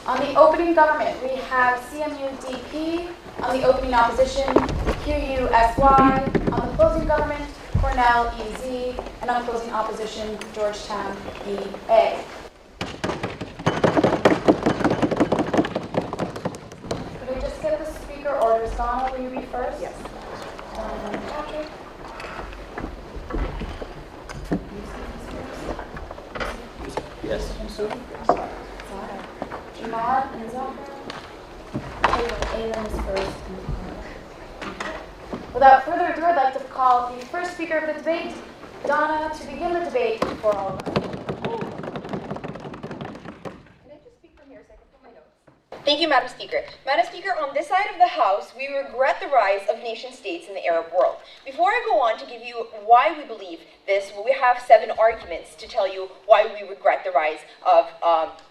On the opening government, we have CMU-DP. On the opening opposition, QUSY. On the closing government, Cornell, EZ. And on closing opposition, Georgetown, EA. Could we just get the speaker orders? Donna, will you read first? Yes. Patrick. Yes. Jamar and Zafar. Aylin is first. Without further ado, I'd like to call the first speaker of the debate, Donna, to begin the debate for all of us. Thank you, Madam Speaker. Madam Speaker, on this side of the House, we regret the rise of nation-states in the Arab world. Before I go on to give you why we believe this, we have 7 arguments to tell you why we regret the rise of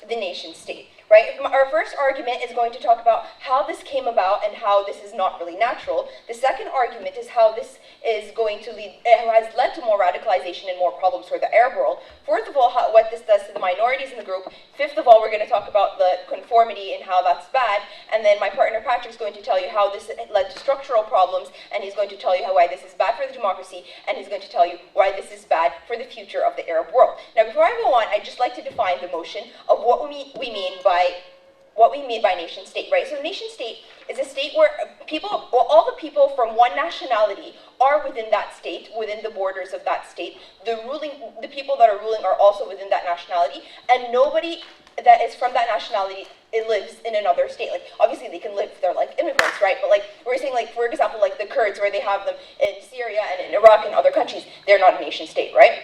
the nation-state. Right? Our first argument is going to talk about how this came about and how this is not really natural. The second argument is how this is going to lead, has led to more radicalization and more problems for the Arab world. Fourth of all, what this does to the minorities in the group. Fifth of all, we're going to talk about the conformity and how that's bad. And then my partner Patrick is going to tell you how this led to structural problems, and he's going to tell you why this is bad for the democracy, and he's going to tell you why this is bad for the future of the Arab world. Now, before I go on, I'd just like to define the motion of what we mean by nation state, right? So nation state is a state where people, well, all the people from one nationality are within that state, within the borders of that state. The people that are ruling are also within that nationality, and nobody that is from that nationality, it lives in another state. Like, obviously they can live, they're like immigrants, right? But like, we're saying, like, for example, like the Kurds, where they have them in Syria and in Iraq and other countries, they're not a nation state, right?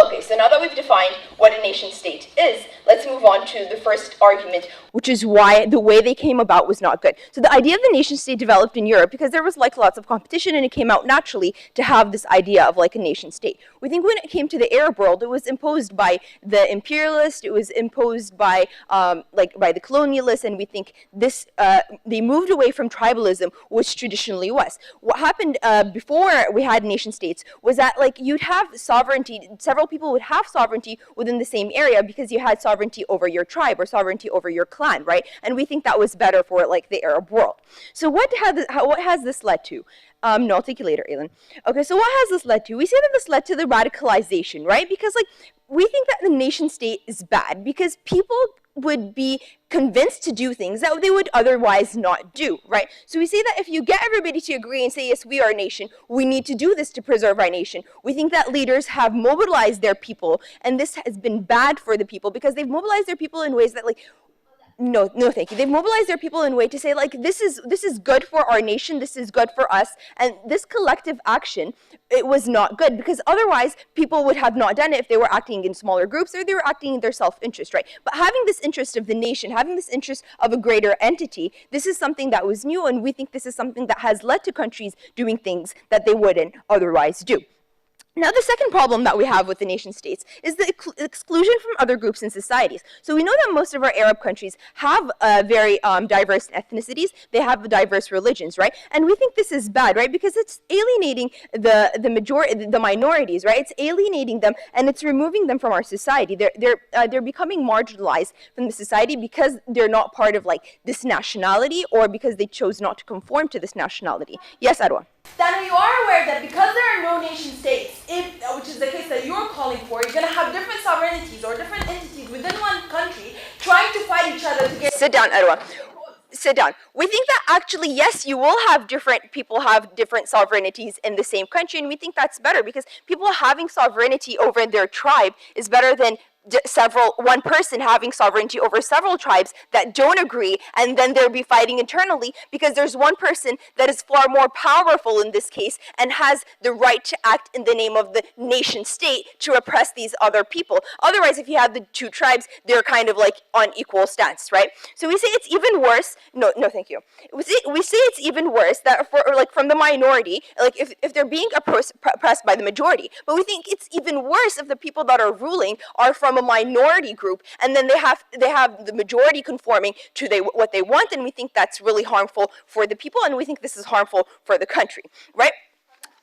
Okay, so now that we've defined what a nation state is, let's move on to the first argument, which is why the way they came about was not good. So the idea of the nation state developed in Europe because there was like lots of competition, and it came out naturally to have this idea of like a nation state. We think when it came to the Arab world, it was imposed by the imperialists, it was imposed by by the colonialists, and we think this they moved away from tribalism, which traditionally was. What happened before we had nation states was that like you'd have sovereignty, several people would have sovereignty within the same area because you had sovereignty over your tribe or sovereignty over your clan, right? And we think that was better for like the Arab world. So what has this led to? No, I'll take you later, Aylin. Okay, so what has this led to? We say that this led to the radicalization, right? Because like we think that the nation state is bad because people would be convinced to do things that they would otherwise not do, right? So we say that if you get everybody to agree and say, yes, we are a nation, we need to do this to preserve our nation. We think that leaders have mobilized their people, and this has been bad for the people because they've mobilized their people in ways that like, no, thank you. They've mobilized their people in a way to say, like, this is good for our nation, this is good for us, and this collective action, it was not good, because otherwise people would have not done it if they were acting in smaller groups or they were acting in their self-interest, right? But having this interest of the nation, having this interest of a greater entity, this is something that was new, and we think this is something that has led to countries doing things that they wouldn't otherwise do. Now, the second problem that we have with the nation states is the exclusion from other groups and societies. So we know that most of our Arab countries have very diverse ethnicities. They have diverse religions, right? And we think this is bad, right? Because it's alienating the minorities, right? It's alienating them, and it's removing them from our society. They're becoming marginalized from the society because they're not part of like this nationality, or because they chose not to conform to this nationality. Yes, Arwa? Then you are aware that because there are no nation states, which is the case that you're calling for, you're going to have different sovereignties or different entities within one country trying to fight each other to get... Sit down, Arwa. Sit down. We think that actually, yes, you will have different people have different sovereignties in the same country, and we think that's better because people having sovereignty over their tribe is better than one person having sovereignty over several tribes that don't agree, and then they'll be fighting internally because there's one person that is far more powerful in this case and has the right to act in the name of the nation state to oppress these other people. Otherwise, if you have the two tribes, they're kind of like on equal stance, right? So we say it's even worse. No, thank you. We say it's even worse that for like from the minority, like if they're being oppressed by the majority. But we think it's even worse if the people that are ruling are from a minority group, and then they have the majority conforming to what they want, and we think that's really harmful for the people, and we think this is harmful for the country, right?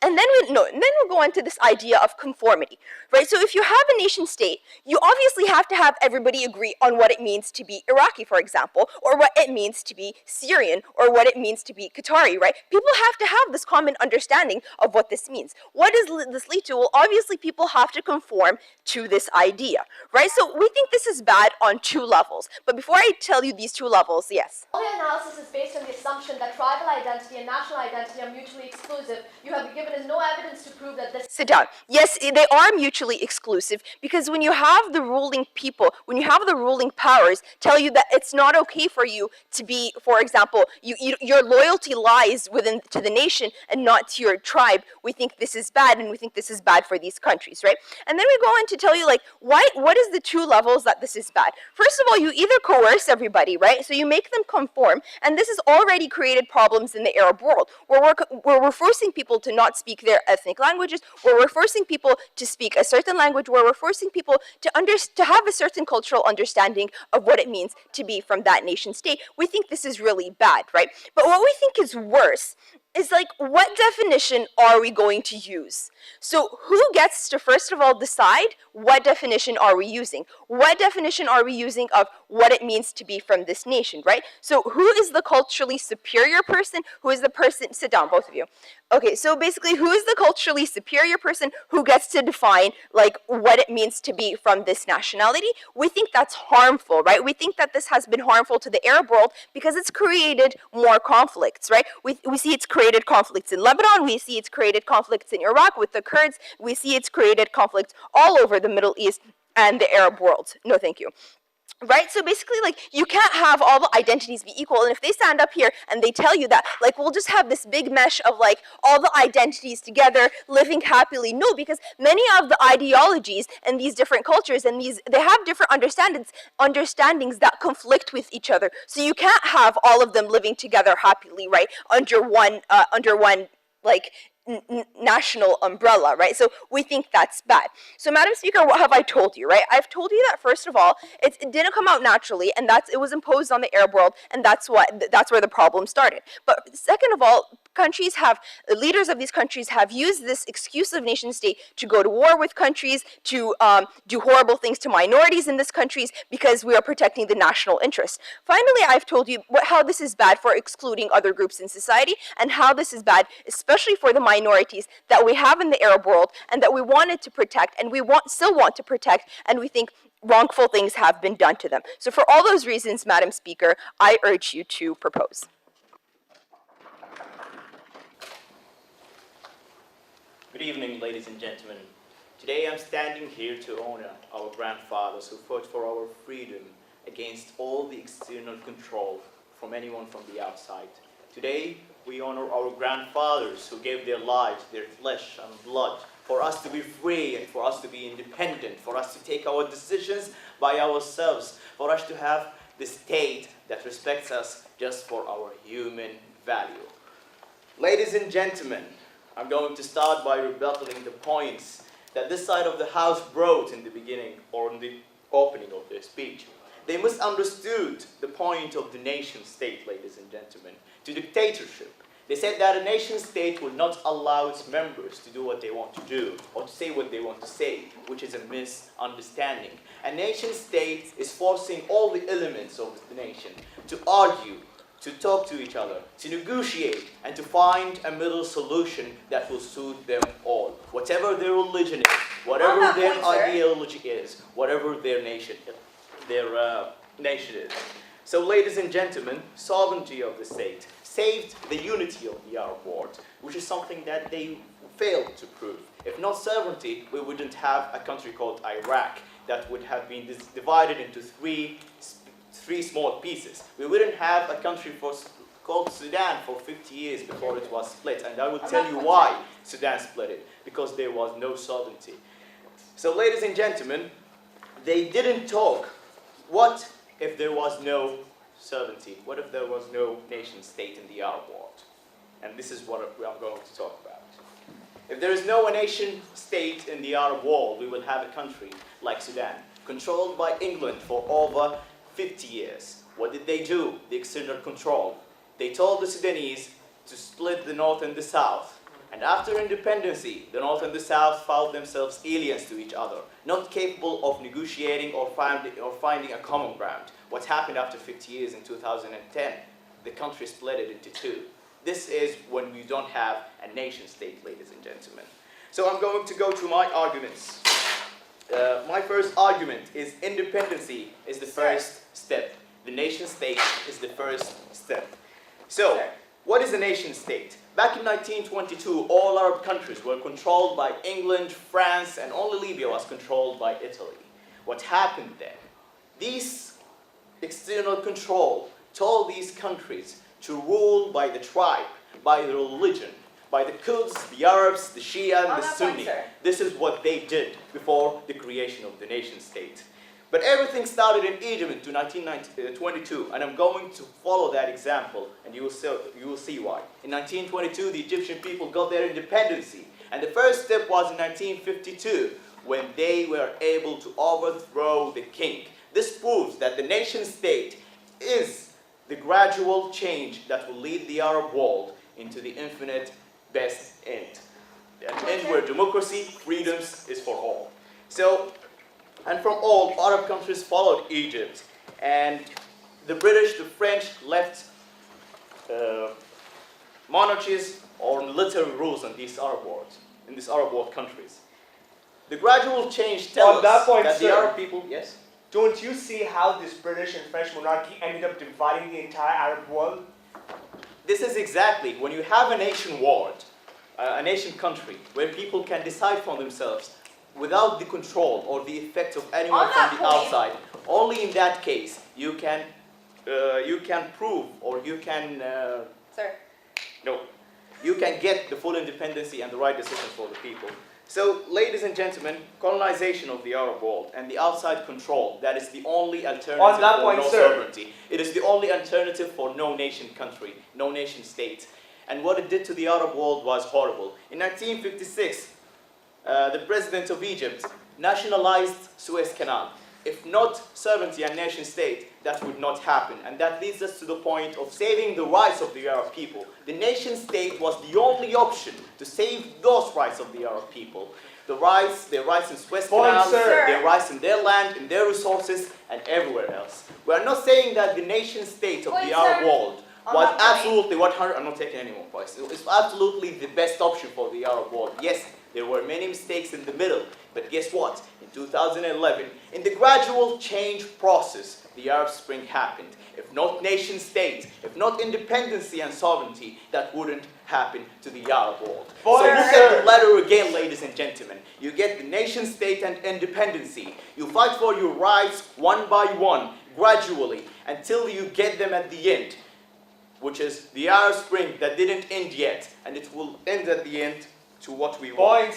And then we'll go on to this idea of conformity, right? So if you have a nation state, you obviously have to have everybody agree on what it means to be Iraqi, for example, or what it means to be Syrian, or what it means to be Qatari, right? People have to have this common understanding of what this means. What does this lead to? Well, obviously people have to conform to this idea, right? So we think this is bad on two levels. But before I tell you these two levels, yes? All the analysis is based on the assumption that tribal identity and national identity are mutually exclusive. You have given us no evidence to prove that this. Sit down. Yes, they are mutually exclusive, because when you have the ruling people, when you have the ruling powers tell you that it's not okay for you to be, for example, your loyalty lies to the nation and not to your tribe, we think this is bad, and we think this is bad for these countries, right? And then we go on to tell you, like, what is the two levels that this is bad? First of all, you either coerce everybody, right? So you make them conform, and this has already created problems in the Arab world, where we're forcing people to not speak their ethnic languages, where we're forcing people to speak a certain language, where we're forcing people to have a certain cultural understanding of what it means to be from that nation state. We think this is really bad, right? But what we think is worse is, like, what definition are we going to use? So who gets to, first of all, decide what definition are we using? What definition are we using of what it means to be from this nation, right? So who is the culturally superior person? Who is the person, sit down, both of you. Okay, so basically, who is the culturally superior person who gets to define, like, what it means to be from this nationality? We think that's harmful, right? We think that this has been harmful to the Arab world because it's created more conflicts, right? We see it's created conflicts in Lebanon, we see it's created conflicts in Iraq with the Kurds, we see it's created conflicts all over the Middle East and the Arab world. No, thank you. Right? So basically, like, you can't have all the identities be equal. And if they stand up here and they tell you that, like, we'll just have this big mesh of, like, all the identities together living happily. No, because many of the ideologies and these different cultures and they have different understandings that conflict with each other. So you can't have all of them living together happily, right? Under one like, national umbrella, right? So we think that's bad. So, Madam Speaker, what have I told you, right? I've told you that, first of all, it didn't come out naturally, and it was imposed on the Arab world, and that's where the problem started. But second of all, leaders of these countries have used this exclusive nation state to go to war with countries, to do horrible things to minorities in these countries because we are protecting the national interest. Finally, I've told you how this is bad for excluding other groups in society, and how this is bad, especially for the minorities that we have in the Arab world and that we wanted to protect, and we still want to protect, and we think wrongful things have been done to them. So for all those reasons, Madam Speaker, I urge you to propose. Good evening, ladies and gentlemen. Today I'm standing here to honor our grandfathers who fought for our freedom against all the external control from anyone from the outside. Today we honor our grandfathers who gave their lives, their flesh and blood, for us to be free and for us to be independent, for us to take our decisions by ourselves, for us to have the state that respects us just for our human value. Ladies and gentlemen, I'm going to start by rebuttaling the points that this side of the House brought in the beginning or in the opening of their speech. They misunderstood the point of the nation state, ladies and gentlemen, to dictatorship. They said that a nation state will not allow its members to do what they want to do or to say what they want to say, which is a misunderstanding. A nation state is forcing all the elements of the nation to argue, to talk to each other, to negotiate, and to find a middle solution that will suit them all. Whatever their religion is, whatever their ideology is, whatever their nation is. So, ladies and gentlemen, sovereignty of the state saved the unity of the Arab world, which is something that they failed to prove. If not sovereignty, we wouldn't have a country called Iraq that would have been divided into three small pieces. We wouldn't have a country called Sudan for 50 years before it was split. And I will tell you why Sudan split it. Because there was no sovereignty. So, ladies and gentlemen, they didn't talk. What if there was no sovereignty? What if there was no nation state in the Arab world? And this is what I'm going to talk about. If there is no nation state in the Arab world, we will have a country like Sudan, controlled by England for over 50 years. What did they do? The external control. They told the Sudanese to split the north and the south And after independency, the North and the South found themselves aliens to each other, not capable of negotiating or finding a common ground. What happened after 50 years in 2010? The country split it into two. This is when we don't have a nation state, ladies and gentlemen. So I'm going to go to my arguments. My first argument is independency is the first step. The nation state is the first step. So, what is a nation state? Back in 1922, all Arab countries were controlled by England, France, and only Libya was controlled by Italy. What happened then? This external control told these countries to rule by the tribe, by the religion, by the Kurds, the Arabs, the Shia, and the Sunni. This is what they did before the creation of the nation state. But everything started in Egypt in 1922, and I'm going to follow that example, and you will see why. In 1922, the Egyptian people got their independence, and the first step was in 1952, when they were able to overthrow the king. This proves that the nation state is the gradual change that will lead the Arab world into the infinite best end. An end where democracy, freedoms is for all. So, and from all, Arab countries followed Egypt, and the British, the French left monarchies or military rules in these Arab world countries. The gradual change tells us that the Arab people, yes? Don't you see how this British and French monarchy ended up dividing the entire Arab world? This is exactly when you have a nation world, a nation country, where people can decide for themselves without the control or the effect of anyone from the outside. Only in that case you can prove, or you can you can get the full independence and the right decisions for the people. So, ladies and gentlemen, colonization of the Arab world and the outside control, that is the only alternative for no sovereignty. It is the only alternative for no nation country, no nation state. And what it did to the Arab world was horrible. In 1956, the president of Egypt nationalized Suez Canal. If not sovereignty and nation state, that would not happen. And that leads us to the point of saving the rights of the Arab people. The nation state was the only option to save those rights of the Arab people. Their rights in Suez Canal, their rights in their land, in their resources, and everywhere else. We are not saying that the nation state of the Arab world was absolutely 100. I'm not taking any more points. It's absolutely the best option for the Arab world. Yes, there were many mistakes in the middle, but guess what? In 2011, in the gradual change process, the Arab Spring happened. If not nation state, if not independency and sovereignty, that wouldn't happen to the Arab world. So look at the letter again, ladies and gentlemen. You get the nation state and independency. You fight for your rights one by one, gradually, until you get them at the end, which is the Arab Spring that didn't end yet, and it will end at the end to what we want.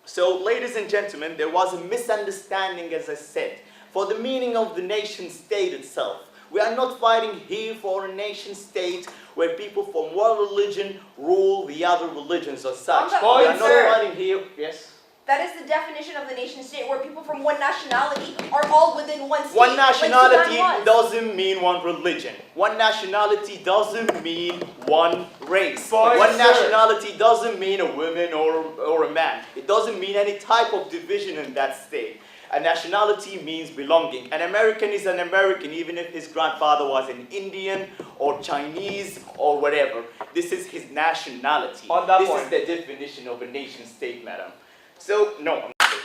So, ladies and gentlemen, there was a misunderstanding, as I said, for the meaning of the nation state itself. We are not fighting here for a nation state where people from one religion rule the other religions or such. We are not fighting here. Yes? That is the definition of the nation state, where people from one nationality are all within one state. One nationality doesn't mean one religion. One nationality doesn't mean one race. One nationality doesn't mean a woman or a man. It doesn't mean any type of division in that state. A nationality means belonging. An American is an American, even if his grandfather was an Indian or Chinese or whatever. This is his nationality. This is the definition of a nation state, madam. So, no, I'm not saying.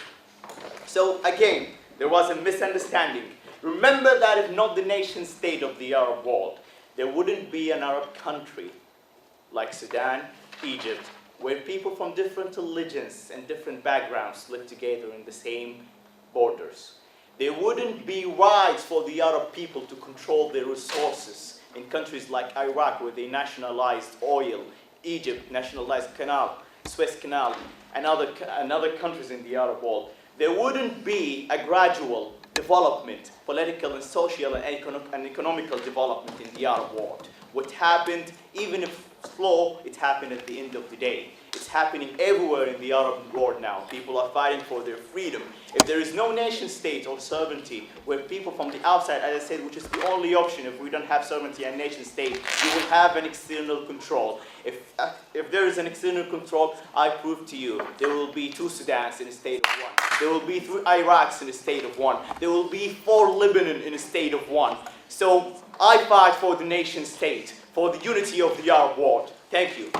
So, again, there was a misunderstanding. Remember that if not the nation state of the Arab world, there wouldn't be an Arab country like Sudan, Egypt, where people from different religions and different backgrounds live together in the same borders. There wouldn't be rights for the Arab people to control their resources in countries like Iraq, where they nationalized oil, Egypt nationalized canal, Suez Canal, and other countries in the Arab world. There wouldn't be a gradual development, political and social and economical development in the Arab world. What happened, even if slow, it happened at the end of the day. It's happening everywhere in the Arab world now. People are fighting for their freedom. If there is no nation state or sovereignty, where people from the outside, as I said, which is the only option if we don't have sovereignty and nation state, you will have an external control. If there is an external control, I prove to you, there will be 2 Sudans in a state of one. There will be 3 Iraqs in a state of one. There will be 4 Lebanon in a state of one. So I fight for the nation state, for the unity of the Arab world. Thank you.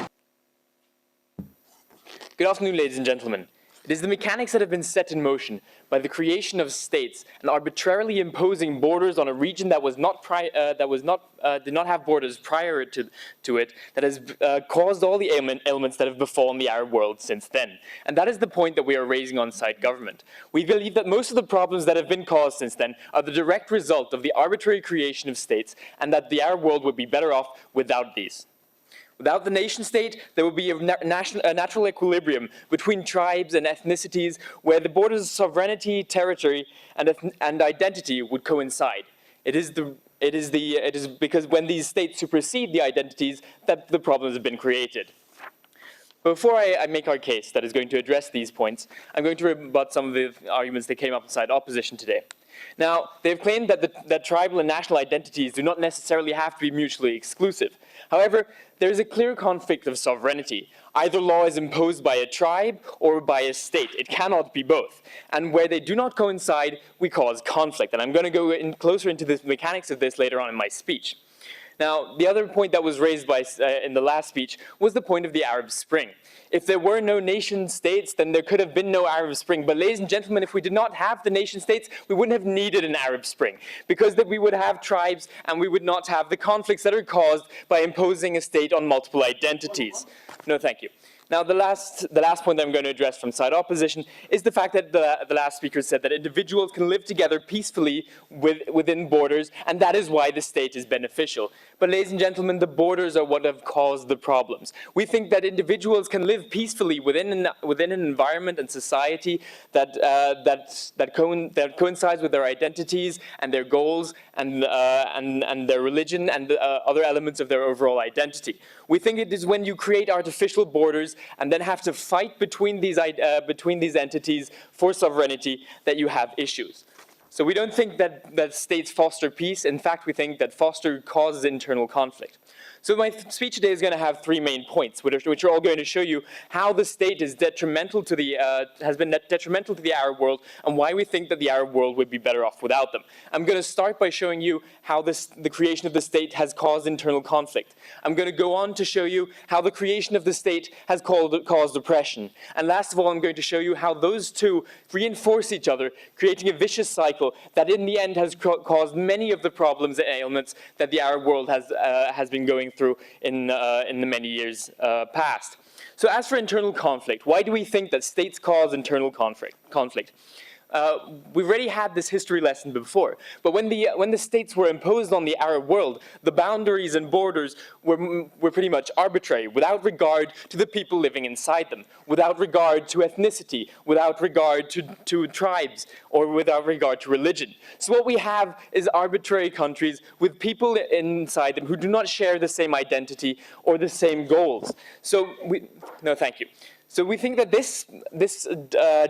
Good afternoon, ladies and gentlemen. It is the mechanics that have been set in motion by the creation of states and arbitrarily imposing borders on a region that did not have borders prior to it that has caused all the ailments that have befallen the Arab world since then. And that is the point that we are raising on site government. We believe that most of the problems that have been caused since then are the direct result of the arbitrary creation of states, and that the Arab world would be better off without these. Without the nation state, there would be a natural equilibrium between tribes and ethnicities where the borders of sovereignty, territory, and identity would coincide. It is because when these states supersede the identities that the problems have been created. Before I make our case that is going to address these points, I'm going to rebut some of the arguments that came up inside opposition today. Now, they've claimed that tribal and national identities do not necessarily have to be mutually exclusive. However, there is a clear conflict of sovereignty. Either law is imposed by a tribe or by a state. It cannot be both. And where they do not coincide, we cause conflict. And I'm going to go closer into the mechanics of this later on in my speech. Now, the other point that was raised in the last speech was the point of the Arab Spring. If there were no nation states, then there could have been no Arab Spring. But ladies and gentlemen, if we did not have the nation states, we wouldn't have needed an Arab Spring, because that we would have tribes and we would not have the conflicts that are caused by imposing a state on multiple identities. No, thank you. Now, the last point that I'm going to address from side opposition is the fact that the last speaker said that individuals can live together peacefully within borders, and that is why the state is beneficial. But ladies and gentlemen, the borders are what have caused the problems. We think that individuals can live peacefully within an environment and society that coincides with their identities and their goals and their religion and other elements of their overall identity. We think it is when you create artificial borders and then have to fight between these entities for sovereignty that you have issues. So we don't think that states foster peace. In fact, we think that foster causes internal conflict. So my speech today is going to have 3 main points, which are all going to show you how the state is detrimental to has been detrimental to the Arab world, and why we think that the Arab world would be better off without them. I'm going to start by showing you how the creation of the state has caused internal conflict. I'm going to go on to show you how the creation of the state has caused oppression. And last of all, I'm going to show you how those two reinforce each other, creating a vicious cycle that in the end has caused many of the problems and ailments that the Arab world has been going through in the many years past. So as for internal conflict, why do we think that states cause internal conflict? We've already had this history lesson before, but when the states were imposed on the Arab world, the boundaries and borders were pretty much arbitrary, without regard to the people living inside them, without regard to ethnicity, without regard to tribes, or without regard to religion. So what we have is arbitrary countries with people inside them who do not share the same identity or the same goals. So no, thank you. So we think that this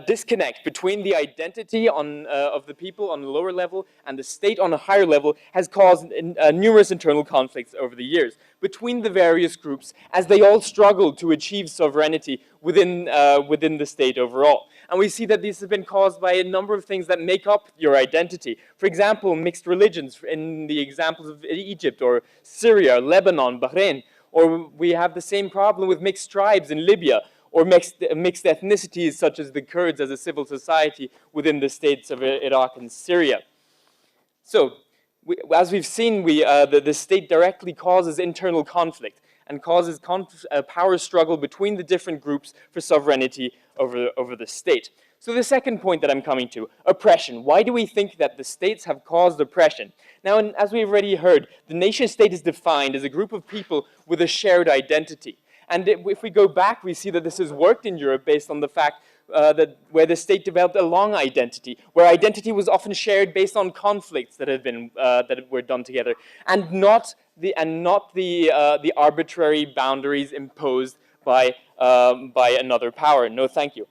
disconnect between the identity of the people on the lower level and the state on a higher level has caused numerous internal conflicts over the years between the various groups as they all struggle to achieve sovereignty within the state overall. And we see that this has been caused by a number of things that make up your identity. For example, mixed religions in the examples of Egypt or Syria, Lebanon, Bahrain. Or we have the same problem with mixed tribes in Libya, or mixed ethnicities such as the Kurds as a civil society within the states of Iraq and Syria. So, as we've seen, the state directly causes internal conflict and causes a power struggle between the different groups for sovereignty over the state. So the second point that I'm coming to, oppression. Why do we think that the states have caused oppression? Now, as we've already heard, the nation state is defined as a group of people with a shared identity. And if we go back, we see that this has worked in Europe based on the fact that where the state developed a long identity, where identity was often shared based on conflicts that were done together, and not the arbitrary boundaries imposed by another power. No, thank you.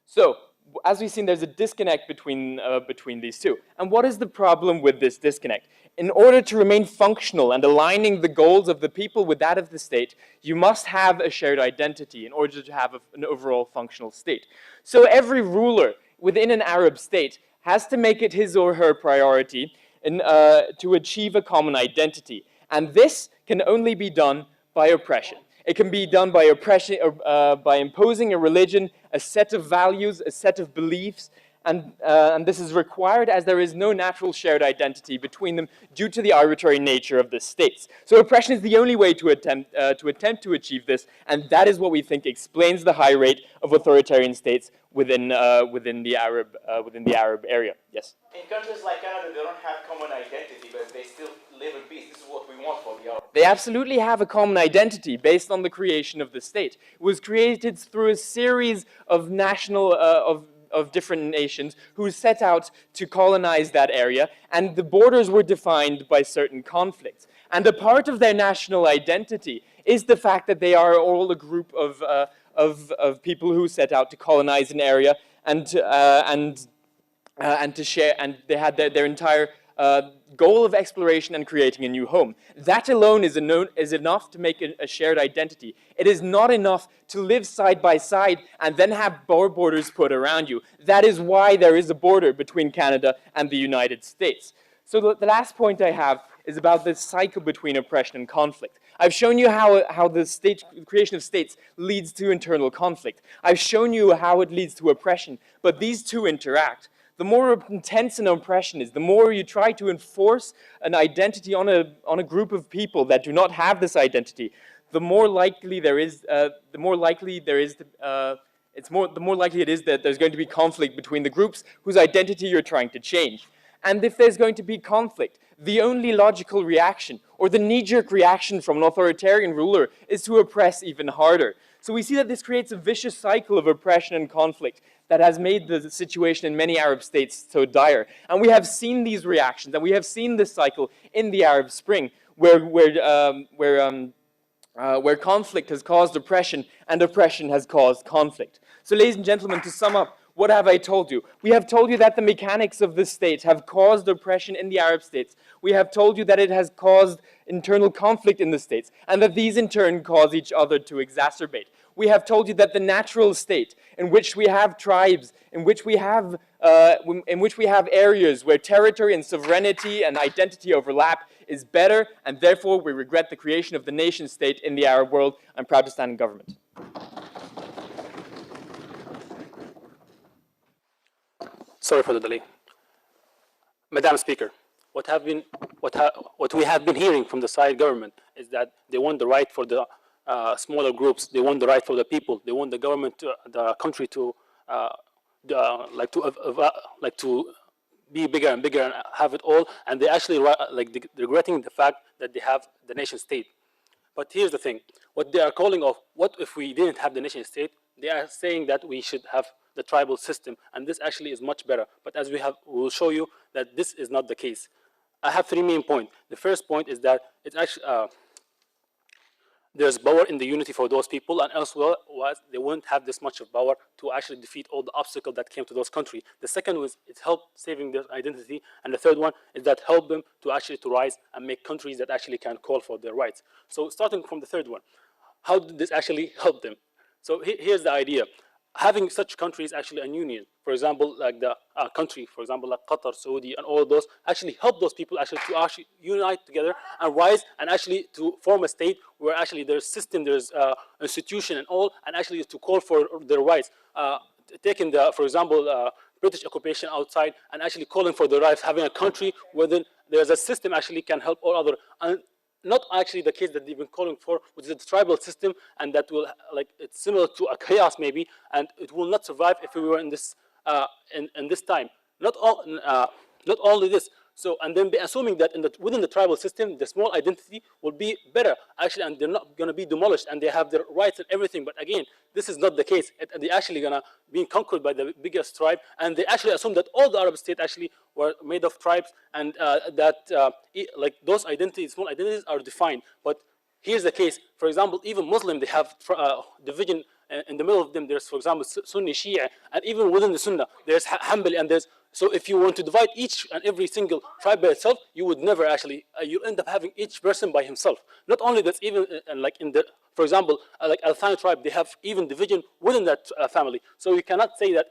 So, as we've seen, there's a disconnect between these two. And what is the problem with this disconnect? In order to remain functional and aligning the goals of the people with that of the state, you must have a shared identity in order to have an overall functional state. So every ruler within an Arab state has to make it his or her priority to achieve a common identity. And this can only be done by oppression. It can be done by oppression, by imposing a religion, a set of values, a set of beliefs, and this is required as there is no natural shared identity between them due to the arbitrary nature of the states. So oppression is the only way to attempt to achieve this, and that is what we think explains the high rate of authoritarian states within the Arab area. Yes. In countries like Canada, they don't have common identity, but they still live in peace. This is what we want for the Arabs. They absolutely have a common identity based on the creation of the state. It was created through a series of national of different nations who set out to colonize that area, and the borders were defined by certain conflicts. And a part of their national identity is the fact that they are all a group of people who set out to colonize an area and to share, and they had their entire goal of exploration and creating a new home. That alone is enough to make a shared identity. It is not enough to live side by side and then have borders put around you. That is why there is a border between Canada and the United States. So the last point I have is about this cycle between oppression and conflict. I've shown you how the creation of states leads to internal conflict. I've shown you how it leads to oppression, but these two interact. The more intense an oppression is, the more you try to enforce an identity on a group of people that do not have this identity, the more likely it is that there's going to be conflict between the groups whose identity you're trying to change. And if there's going to be conflict, the only logical reaction, or the knee-jerk reaction from an authoritarian ruler, is to oppress even harder. So we see that this creates a vicious cycle of oppression and conflict that has made the situation in many Arab states so dire. And we have seen these reactions, and we have seen this cycle in the Arab Spring, where conflict has caused oppression, and oppression has caused conflict. So ladies and gentlemen, to sum up, what have I told you? We have told you that the mechanics of the state have caused oppression in the Arab states. We have told you that it has caused internal conflict in the states, and that these in turn cause each other to exacerbate. We have told you that the natural state, in which we have tribes, in which we have areas where territory and sovereignty and identity overlap, is better, and therefore we regret the creation of the nation state in the Arab world. I'm proud to stand in government. Sorry for the delay. Madam Speaker, what we have been hearing from the side government is that they want the right for the smaller groups. They want the right for the people. They want the government, the country to be bigger and bigger and have it all. And they actually regretting the fact that they have the nation state. But here's the thing: what they are calling of, what if we didn't have the nation state? They are saying that we should have the tribal system, and this actually is much better. But as we will show you that this is not the case. I have three main points. The first point is that it's actually there's power in the unity for those people, and elsewhere they won't have this much of power to actually defeat all the obstacles that came to those countries. The second was it helped saving their identity, and the third one is that help them to actually to rise and make countries that actually can call for their rights. So starting from the third one, how did this actually help them? So here's the idea. Having such countries actually an union, for example, like the country, for example, like Qatar, Saudi, and all of those, actually help those people actually to actually unite together and rise and actually to form a state where actually there's system, there's institution and all, and actually to call for their rights. Taking the, for example, British occupation outside and actually calling for their rights, having a country where then there's a system actually can help all other. And not actually the case that they've been calling for, which is a tribal system, and that will, it's similar to a chaos maybe, and it will not survive if we were in this in this time. Not only this. So, and then assuming that within the tribal system, the small identity will be better, actually, and they're not going to be demolished, and they have their rights and everything. But again, this is not the case. They're actually going to be conquered by the biggest tribe, and they actually assume that all the Arab states actually were made of tribes, and that those identities, small identities, are defined. But Here's the case. For example, even Muslim, they have division in the middle of them. There's, for example, Sunni, Shia, and even within the Sunnah, there's Hanbali, and there's. So if you want to divide each and every single tribe by itself, you would never actually. You end up having each person by himself. Not only that, even like in the, for example, like Al-Thani tribe, they have even division within that family. So you cannot say that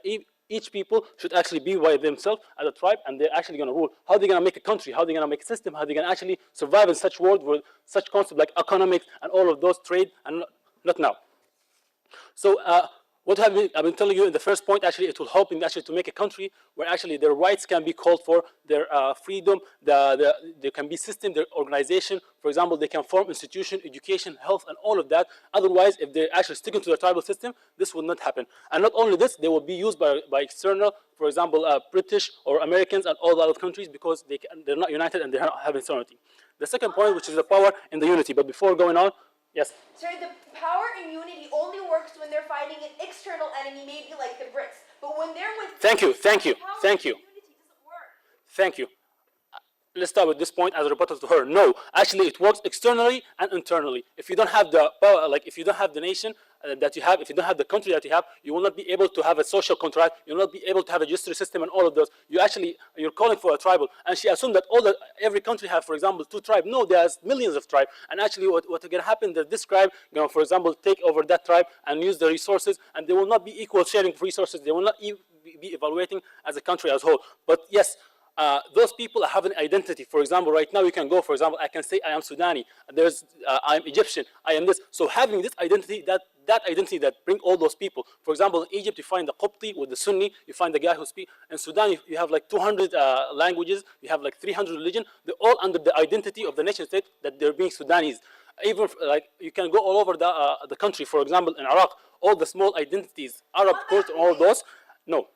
each people should actually be by themselves as a tribe, and they're actually going to rule. How are they going to make a country? How are they going to make a system? How are they going to actually survive in such world with such concepts like economics and all of those trade, and not now. So what I've been telling you in the first point, actually, it will help in actually to make a country where actually their rights can be called for, their freedom, there can be system, their organization. For example, they can form institution, education, health, and all of that. Otherwise, if they're actually sticking to the tribal system, this will not happen. And not only this, they will be used by external, for example, British or Americans and all the other countries, because they're not united and they're not having sovereignty. The second point, which is the power in the unity. But before going on, yes? Sir, the power and unity only works when they're fighting an external enemy, maybe like the Brits. But when they're with... Thank you. Power and unity doesn't work. Thank you. Let's start with this point as a rebuttal to her. No, actually, it works externally and internally. If you don't have the power, like if you don't have the nation that you have, if you don't have the country that you have, you will not be able to have a social contract. You will not be able to have a justice system and all of those. You're calling for a tribal. And she assumed that every country have, for example, 2 tribes. No, there's millions of tribes. And actually, what's going to happen that this tribe, for example, take over that tribe and use the resources, and they will not be equal sharing of resources. They will not be evaluating as a country as a whole. But yes, those people have an identity. For example, right now you can go, for example, I can say I am Sudani, I'm Egyptian, I am this. So having this identity, that identity that bring all those people. For example, in Egypt, you find the Qibti with the Sunni, you find the guy who speaks. In Sudan, you have like 200 languages, you have like 300 religions. They're all under the identity of the nation state that they're being Sudanese. Even like you can go all over the country. For example, in Iraq, all the small identities, Arab, Kurd, and all those. No.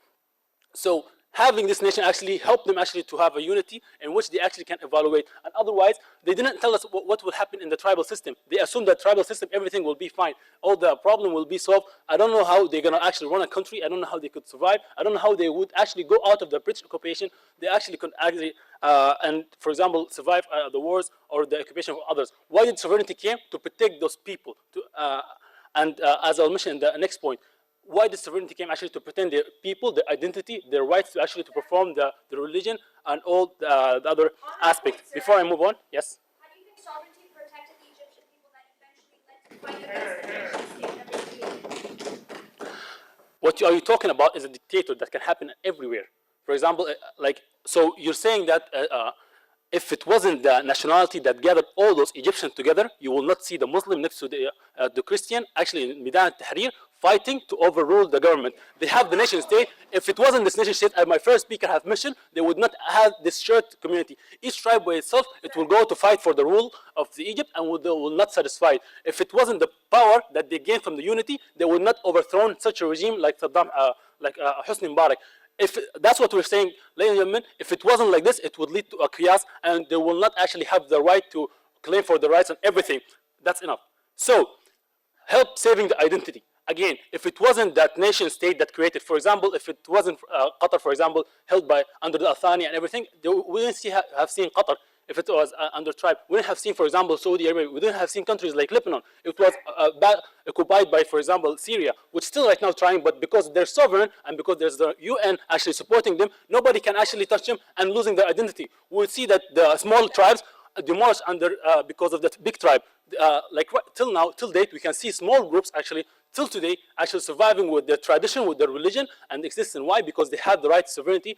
So having this nation actually helped them actually to have a unity in which they actually can evaluate. And otherwise, they didn't tell us what will happen in the tribal system. They assumed that tribal system, everything will be fine. All the problem will be solved. I don't know how they're going to actually run a country. I don't know how they could survive. I don't know how they would actually go out of the British occupation. They actually could actually, and for example, survive the wars or the occupation of others. Why did sovereignty came? To protect those people. As I'll mention in the next point, why the sovereignty came actually to protect their people, their identity, their rights to actually to perform the religion and all the other aspects. Before I move on, yes? How do you think sovereignty protected the Egyptian people that eventually led to fight against the nation state? What are you talking about is a dictator that can happen everywhere. For example, so you're saying that if it wasn't the nationality that gathered all those Egyptians together, you will not see the Muslim next to the Christian, actually in Midan al-Tahrir, fighting to overrule the government. They have the nation state. If it wasn't this nation state, as my first speaker have mentioned, they would not have this shared community. Each tribe by itself, it will go to fight for the rule of the Egypt and they will not satisfy it. If it wasn't the power that they gained from the unity, they would not overthrow such a regime like Saddam, Hosni Mubarak. If that's what we're saying, ladies and gentlemen, if it wasn't like this, it would lead to a chaos and they will not actually have the right to claim for the rights and everything. That's enough. So, help saving the identity. Again, if it wasn't that nation state that created, for example, if it wasn't Qatar, for example, held by under the Al-Thani and everything, we wouldn't have seen Qatar. If it was under tribe, we wouldn't have seen, for example, Saudi Arabia. We wouldn't have seen countries like Lebanon. It was occupied by, for example, Syria, which still right now trying, but because they're sovereign and because there's the UN actually supporting them, nobody can actually touch them and losing their identity. We would see that the small tribes demolished under because of that big tribe. Till date, we can see small groups actually till today actually surviving with their tradition, with their religion, and existing. Why? Because they have the right to sovereignty,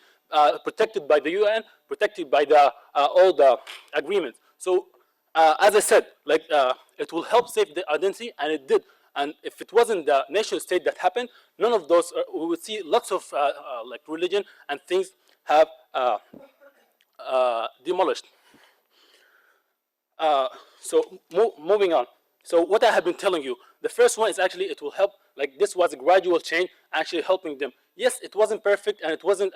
protected by the UN, protected by all the agreements. So, as I said, it will help save the identity, and it did. And if it wasn't the nation state that happened, none of those, we would see lots of religion and things have demolished. So moving on. So what I have been telling you, the first one is actually it will help. Like this was a gradual change, actually helping them. Yes, it wasn't perfect, and it wouldn't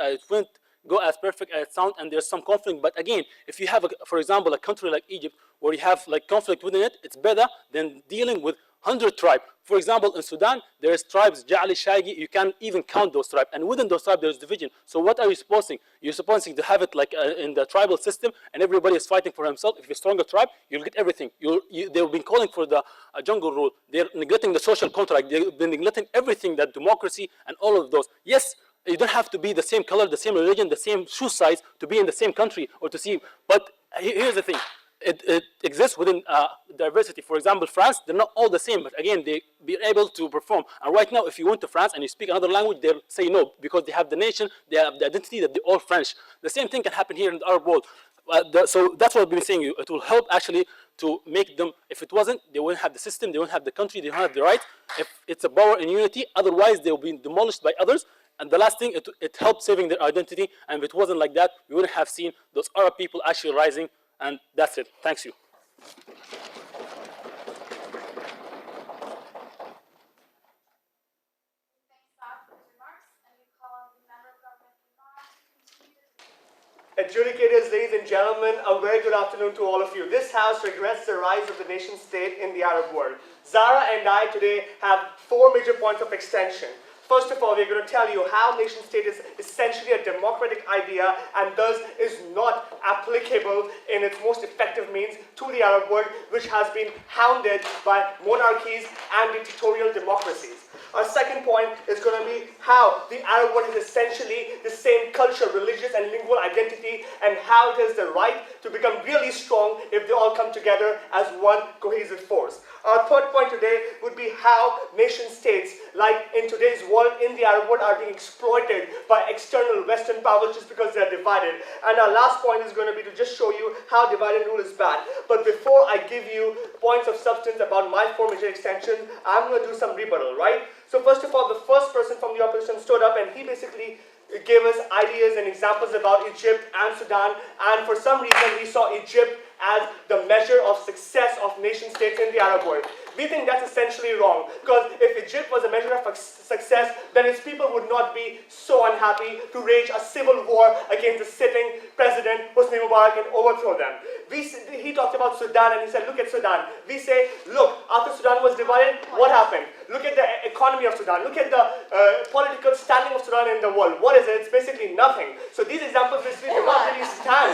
go as perfect as it sounds, and there's some conflict. But again, if you have, for example, a country like Egypt where you have like conflict within it, it's better than dealing with 100 tribes. For example, in Sudan, there's tribes, Ja'ali, Shagi, you can't even count those tribes. And within those tribes, there's division. So what are you supposing? You're supposing to have it like in the tribal system, and everybody is fighting for himself. If you're a stronger tribe, you'll get everything. They've been calling for the jungle rule. They're neglecting the social contract. They've been neglecting everything, that democracy and all of those. Yes, you don't have to be the same color, the same religion, the same shoe size to be in the same country or to see. But here's the thing. It exists within diversity. For example, France, they're not all the same, but again, they be able to perform. And right now, if you went to France and you speak another language, they'll say no, because they have the nation, they have the identity that they're all French. The same thing can happen here in the Arab world. So that's what I've been saying. It will help actually to make them, if it wasn't, they wouldn't have the system, they wouldn't have the country, they don't have the right. If it's a power and unity, otherwise they'll be demolished by others. And the last thing, it helped saving their identity. And if it wasn't like that, we wouldn't have seen those Arab people actually rising. And that's it. Thanks you. Adjudicators, ladies and gentlemen, a very good afternoon to all of you. This House regrets the rise of the nation state in the Arab world. Zara and I today have 4 major points of extension. First of all, we're going to tell you how nation state is essentially a democratic idea and thus is not applicable in its most effective means to the Arab world, which has been hounded by monarchies and dictatorial democracies. Our second point is going to be how the Arab world is essentially the same culture, religious and lingual identity, and how it has the right to become really strong if they all come together as one cohesive force. Our third point today would be how nation states, like in today's world, in the Arab world, are being exploited by external Western powers just because they are divided. And our last point is going to be to just show you how divide and rule is bad. But before I give you points of substance about my 4 major extensions, I'm going to do some rebuttal, right? So first of all, the first person from the opposition stood up and he basically gave us ideas and examples about Egypt and Sudan, and for some reason we saw Egypt as the measure of success of nation states in the Arab world. We think that's essentially wrong, because if Egypt was a measure of success, then its people would not be so unhappy to wage a civil war against the sitting president, Hosni Mubarak, and overthrow them. He talked about Sudan and he said, look at Sudan. We say, look, after Sudan was divided, what happened? Look at the economy of Sudan. Look at the political standing of Sudan in the world. What is it? It's basically nothing. So these examples basically do not really stand.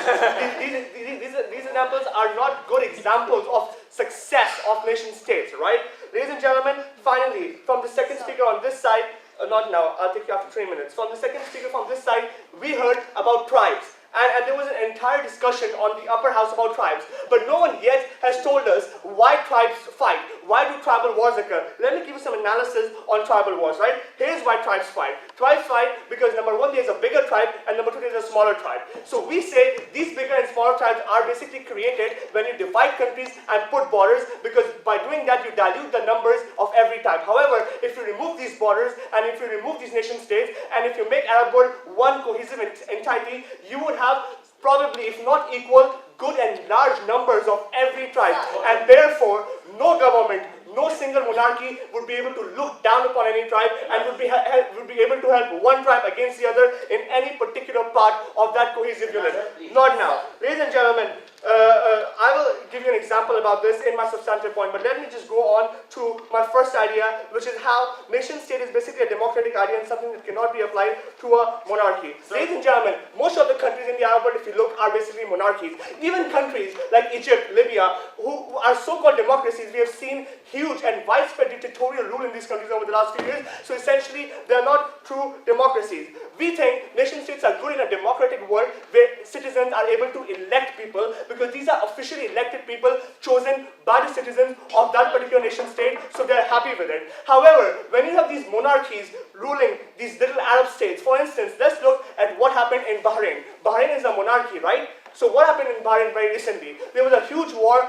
These examples are not good examples of success of nation states, right? Ladies and gentlemen, finally, from the second speaker on this side, not now, I'll take you after 3 minutes. From the second speaker from this side, we heard about tribes. And there was an entire discussion on the upper house about tribes. But no one yet has told us why tribes fight. Why do tribal wars occur? Let me give you some analysis on tribal wars, right? Here's why tribes fight. Tribes fight because number 1, there's a bigger tribe, and number 2, there's a smaller tribe. So we say these bigger and smaller tribes are basically created when you divide countries and put borders, because by doing that you dilute the numbers of every tribe. However, if you remove these borders and if you remove these nation states and if you make Arab world one cohesive entity, you would have probably, if not equal, good and large numbers of every tribe, and therefore no government, no single monarchy would be able to look down upon any tribe and would be able to help one tribe against the other in any particular part of that cohesive unit. Not now. Ladies and gentlemen, I will give you an example about this in my substantive point, but let me just go on to my first idea, which is how nation state is basically a democratic idea and something that cannot be applied to a monarchy. Ladies and gentlemen, most of the countries in the Arab world, if you look, are basically monarchies. Even countries like Egypt, Libya, who are so-called democracies, we have seen huge and widespread dictatorial rule in these countries over the last few years. So essentially, they are not true democracies. We think nation states are good in a democratic world where citizens are able to elect people, because these are officially elected people chosen by the citizens of that particular nation state, so they're happy with it. However, when you have these monarchies ruling these little Arab states, for instance, let's look at what happened in Bahrain. Bahrain is a monarchy, right? So what happened in Bahrain very recently? There was a huge war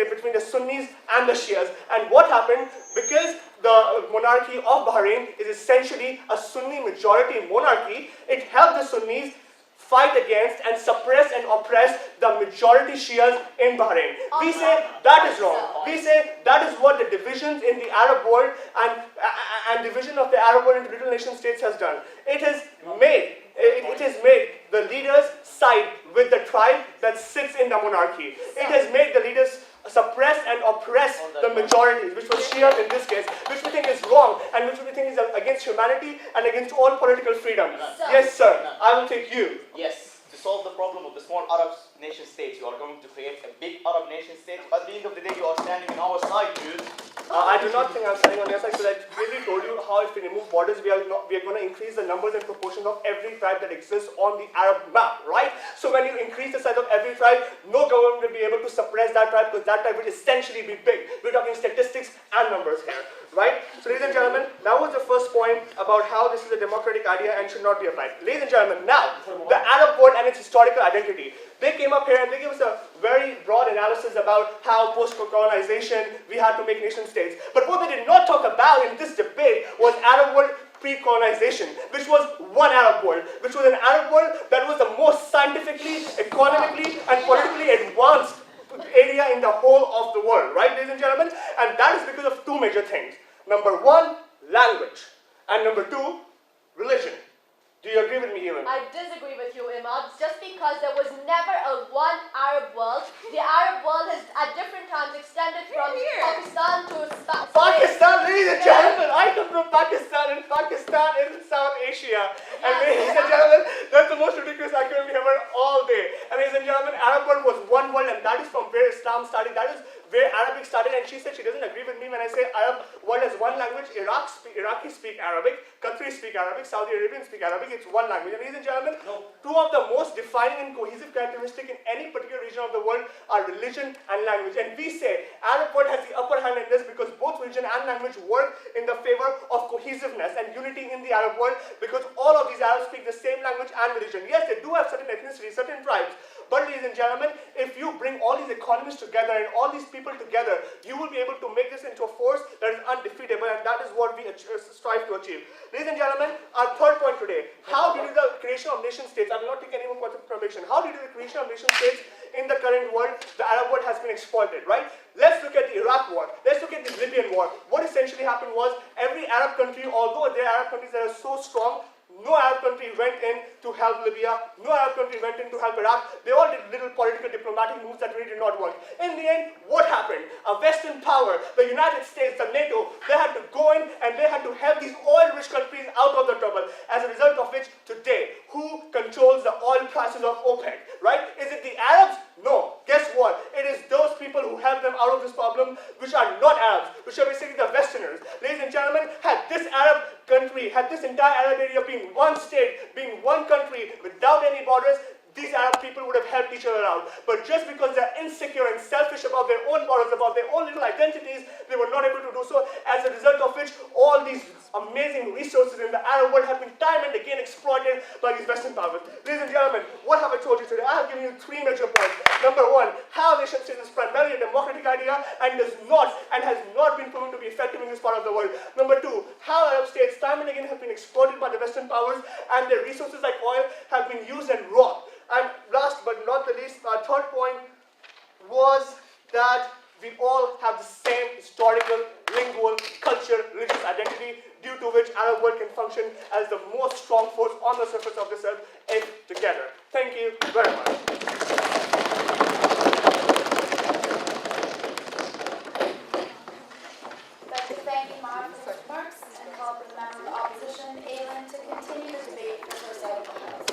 between the Sunnis and the Shias. And what happened? Because the monarchy of Bahrain is essentially a Sunni majority monarchy, it helped the Sunnis fight against and suppress and oppress the majority Shias in Bahrain. We say that is wrong. We say that is what the divisions in the Arab world and division of the Arab world into little nation states has done. It has made the leaders side with the tribe that sits in the monarchy. It has made the leaders suppress and oppress the majorities, which was Shia in this case, which we think is wrong and which we think is against humanity and against all political freedom. Yes, sir. I will take you. Yes, to solve the problem of the small Arab nation states, you are going to create a big Arab nation state. At the end of the day, you are standing on our side, dude. I do not think I'm standing on your side, because I clearly told you how if we remove borders, we are going to increase the numbers and proportions of every tribe that exists on the Arab map, right? So when you increase the size of every tribe, no government will be able to suppress that tribe, because that tribe will essentially be big. We're talking statistics and numbers here, right? So ladies and gentlemen, that was the first point about how this is a democratic idea and should not be applied. Ladies and gentlemen, now, the Arab world and its historical identity. They came up here and they gave us a very broad analysis about how post-colonization we had to make nation states. But what they did not talk about in this debate was Arab world pre-colonization, which was one Arab world, which was an Arab world that was the most scientifically, economically, and politically advanced area in the whole of the world, right, ladies and gentlemen? And that is because of two major things. Number one, language. And number two, religion. Do you agree with me, Ewan? I disagree with you, Imam. Just because there was never a one Arab world, the Arab world has at different times extended from Pakistan to Spain. Pakistan, ladies and gentlemen, I come from Pakistan, and Pakistan is in South Asia. And ladies and gentlemen, that's the most ridiculous argument we have heard all day. And ladies and gentlemen, Arab world was one world, and that is from where Islam started. That is where Arabic started, and she said she doesn't agree with me when I say Arab world has one language. Iraqis speak Arabic, Qataris speak Arabic, Saudi Arabians speak Arabic. It's one language. And ladies and gentlemen, two of the most defining and cohesive characteristics in any particular region of the world are religion and language. And we say Arab world has the upper hand in this because both religion and language work in the favor of cohesiveness and unity in the Arab world, because all of these Arabs speak the same language and religion. Yes, they do have certain ethnicities, certain tribes. But ladies and gentlemen, if you bring all these economies together and all these people together, you will be able to make this into a force that is undefeatable, and that is what we strive to achieve. Ladies and gentlemen, our third point today, how did the creation of nation states, I will not take any more confirmation, how did the creation of nation states in the current world, the Arab world has been exploited, right? Let's look at the Iraq war. Let's look at the Libyan war. What essentially happened was every Arab country, although there are Arab countries that are so strong, no Arab country went in to help Libya. No Arab country went in to help Iraq. They all did little political diplomatic moves that really did not work. In the end, what happened? A Western power, the United States, the NATO, they had to go in and they had to help these oil-rich countries out of the trouble. As a result of which, today, who controls the oil prices of OPEC, right? Is it the Arabs? No. Guess what? It is those people who help them out of this problem, which are not Arabs, which are basically the Westerners. Ladies and gentlemen, had this Arab country, had this entire Arab area being one state, being one country without any borders, these Arab people would have helped each other out. But just because they're insecure and selfish about their own borders, about their own little identities, they were not able to do so, as a result of which all these amazing resources in the Arab world have been time and again exploited by these Western powers. Ladies and gentlemen, what have I told you today? I have given you three major points. Number one, how nation state is primarily a democratic idea and has not been proven to be effective in this part of the world. Number two, how Arab states time and again have been exploited by the Western powers and their resources like oil have been used and robbed. And last but not the least, our third point was that we all have the same historical, lingual, cultural, religious identity, due to which Arab world can function as the most strong force on the surface of this earth if together. Thank you very much. I'd like to thank Imam for his remarks and call for the member of the opposition, Aylin, to continue the debate for the first side of the House.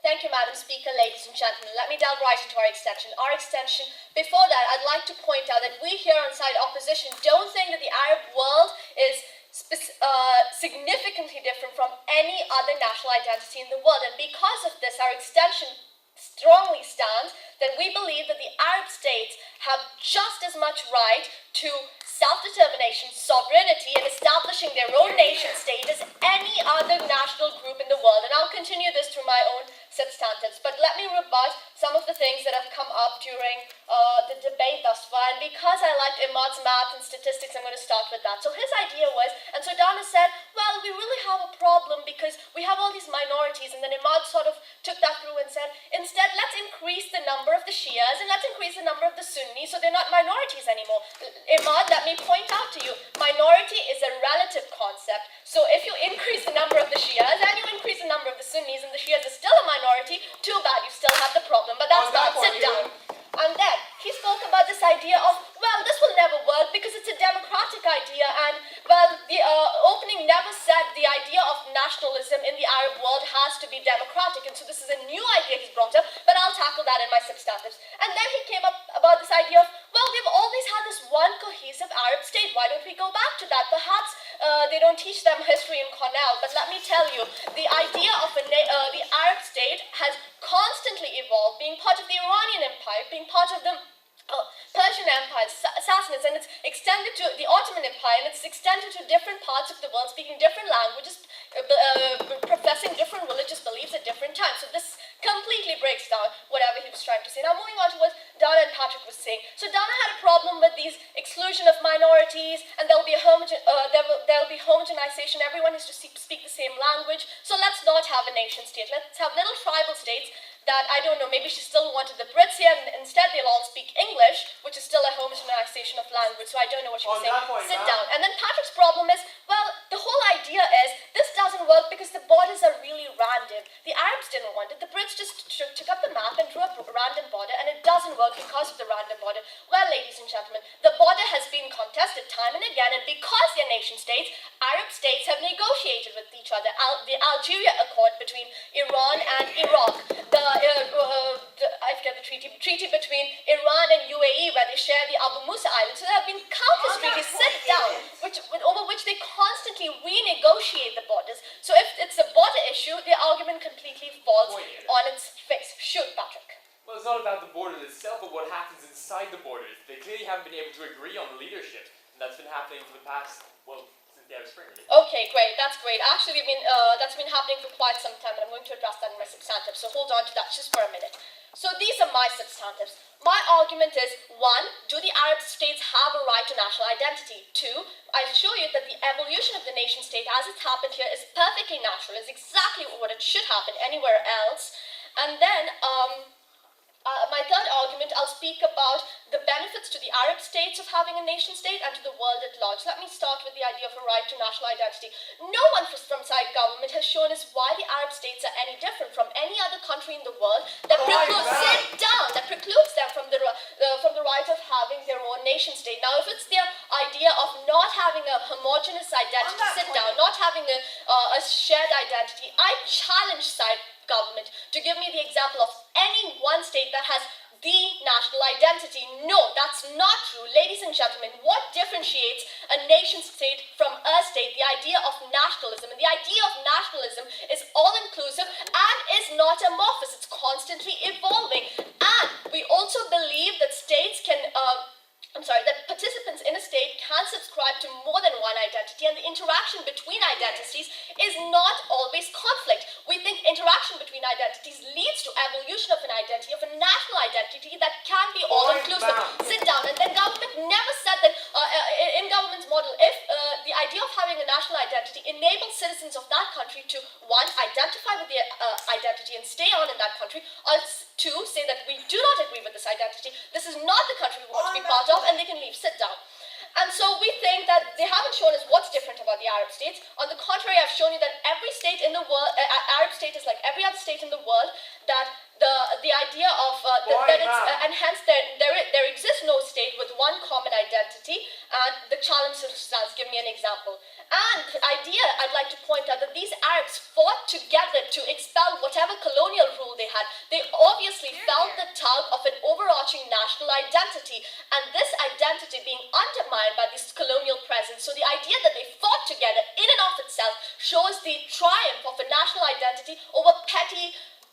Thank you, Madam Speaker, ladies and gentlemen. Let me delve right into our extension. Before that, I'd like to point out that we here on side opposition don't think that the Arab world is significantly different from any other national identity in the world. And because of this, our extension strongly stands that we believe that the Arab states have just as much right to self-determination, sovereignty, and establishing their own nation state as any other national group in the world. And I'll continue this through my own substantives. But let me rebut some of the things that have come up during the debate thus far. And because I liked Imad's math and statistics, I'm going to start with that. So his idea was, and so Dana said, well, we really have a problem because we have all these minorities. And then Imad sort of took that through and said, instead, let's increase the number of the Shias and let's increase the number of the Sunnis so they're not minorities anymore. Imad, let me point out to you, minority is a relative concept. So if you increase the number of the Shias and you increase the number of the Sunnis and the Shias are still a minority, too bad, you still have the problem. But that's not, sit down. And then he spoke about this idea of, well, this will never work because it's a democratic idea, and, well, the opening never said the idea of nationalism in the Arab world has to be democratic, and so this is a new idea he's brought up, but I'll tackle that in my substantives. And then he came up about this idea of, well, we've always had this one cohesive Arab state, why don't we go back to that? Perhaps they don't teach them history in Cornell, but let me tell you, the idea of the Arab state has constantly evolved, being part of the Iranian Empire, being part of the Persian Empire, Sassanids, and it's extended to the Ottoman Empire, and it's extended to different parts of the world, speaking different languages, professing different religious beliefs at different times. So this completely breaks down whatever he was trying to say. Now moving on to what Dana and Patrick was saying. So Dana had a problem with these exclusion of minorities, and there'll be homogenization. Everyone has to speak the same language. So let's not have a nation state. Let's have little tribal states that, I don't know, maybe she still wanted the Brits here, and instead they'll all speak English, which is still a homogenization of language, so I don't know what she was saying. Sit down. And then Patrick's problem is, well, the whole idea is, this doesn't work because the borders are really random. The Arabs didn't want it. The Brits just took up the map and drew up a random border, and it doesn't work because of the random border. Well, ladies and gentlemen, the border has been contested time and again, and because they're nation states, Arab states have negotiated with each other. The Algeria Accord between Iran and Iraq, I forget the treaty between Iran and UAE, where they share the Abu Musa Island. So there have been countless treaties sit down, over which they constantly renegotiate the borders. So if it's a border issue, the argument completely falls on its face. Shoot, Patrick. Well, it's not about the borders itself, but what happens inside the borders. They clearly haven't been able to agree on the leadership, and that's been happening for the past, well, since the Arab Spring, really. Okay, great. That's great. Actually, that's been happening for quite some time, and I'm going to address that in my substantive. So hold on to that just for a minute. So these are my substantives. My argument is, 1, do the Arab states have a right to national identity? 2, I show you that the evolution of the nation state as it's happened here is perfectly natural, is exactly what it should happen anywhere else. And then, my third argument, I'll speak about the benefits to the Arab states of having a nation state and to the world at large. Let me start with the idea of a right to national identity. No one from side government has shown us why the Arab states are any different from any other country in the world that precludes them from the right of having their own nation state. Now, if it's their idea of not having a homogeneous identity, sit down, not having a shared identity, I challenge side government to give me the example of any one state that has the national identity. No, that's not true. Ladies and gentlemen, what differentiates a nation state from a state? The idea of nationalism. And the idea of nationalism is all-inclusive and is not amorphous. It's constantly evolving. And we also believe that states can that participants in a state can subscribe to more than one identity, and the interaction between identities is not always conflict. We think interaction between identities leads to evolution of an identity, of a national identity that can be all-inclusive. Sit down. And then government never said that in government's model, if the idea of having a national identity enables citizens of that country to, 1, identify with their identity and stay on in that country, or 2, say that we do not agree with this identity, this is not the country we want to be part of, and they can leave. Sit down. And so we think that they haven't shown us what's different about the Arab states. On the contrary, I've shown you that every state in the world, Arab state is like every other state in the world, that the idea of that it's and hence there exists no state with one common identity, and the challenge stands. Give me an example. And the idea I'd like to point out that these Arabs fought together to expel whatever colonial rule they had. They obviously felt the tug of an overarching national identity, and this identity being undermined by this colonial presence. So the idea that they fought together in and of itself shows the triumph of a national identity over petty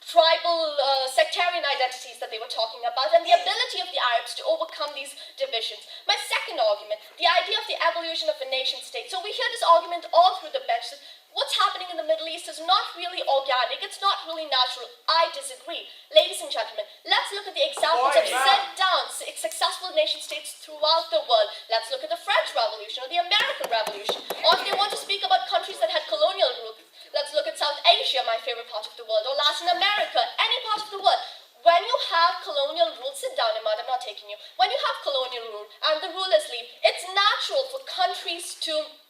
tribal, sectarian identities that they were talking about, and the ability of the Arabs to overcome these divisions. My second argument, the idea of the evolution of a nation state. So we hear this argument all through the bench. What's happening in the Middle East is not really organic, it's not really natural. I disagree. Ladies and gentlemen, let's look at the examples of set-down successful nation states throughout the world. Let's look at the French Revolution or the American Revolution. Or if they want to speak about countries that had colonial rule, let's look at South Asia, my favorite part of the world, or Latin America, any part of the world. When you have colonial rule, sit down, Imad, I'm not taking you. When you have colonial rule and the rulers leave, it's natural for countries to